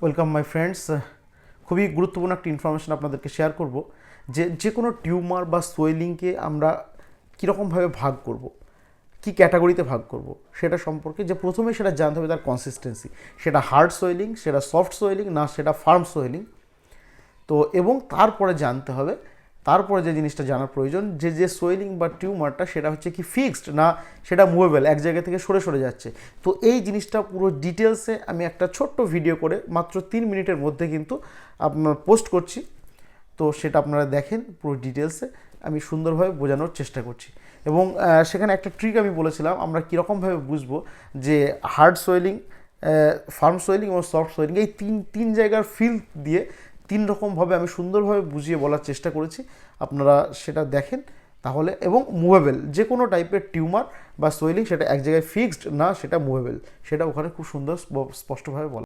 Welcome my friends. খুবই গুরুত্বপূর্ণ একটা ইনফরমেশন আপনাদেরকে শেয়ার করব যে কোনো টিউমার বা সোয়েলিংকে আমরা কীরকমভাবে ভাগ করব, কি ক্যাটাগরিতে ভাগ করব সেটা সম্পর্কে যে প্রথমে সেটা জানতে হবে তার কনসিস্টেন্সি, সেটা হার্ড সোয়েলিং, সেটা সফট সোয়েলিং না সেটা ফার্ম সোয়েলিং। তো এবং তারপরে জানতে হবে, তারপরে যে জিনিসটা জানার প্রয়োজন যে সোয়েলিং বা টিউমারটা সেটা হচ্ছে কি ফিক্সড না সেটা মুভেবল, এক জায়গা থেকে সরে সরে যাচ্ছে। তো এই জিনিসটা পুরো ডিটেলসে আমি একটা ছোট্ট ভিডিও করে মাত্র 3 মিনিটের মধ্যে কিন্তু আপনার পোস্ট করছি। তো সেটা আপনারা দেখেন পুরো ডিটেলসে, আমি সুন্দরভাবে বোঝানোর চেষ্টা করছি। এবং সেখানে একটা ট্রিক আমি বলেছিলাম আমরা কীরকমভাবে বুঝবো যে হার্ড সোয়েলিং, ফার্ম সোয়েলিং এবং সফট সোয়েলিং এই তিন জায়গার ফিল দিয়ে 3 রকমভাবে আমি সুন্দরভাবে বুঝিয়ে বলার চেষ্টা করেছি। আপনারা সেটা দেখেন তাহলে। এবং মুভেবল যে কোনো টাইপের টিউমার বা সোয়েলিং সেটা এক জায়গায় ফিক্সড না সেটা মুভেবল, সেটা ওখানে খুব সুন্দর স্পষ্টভাবে বলা।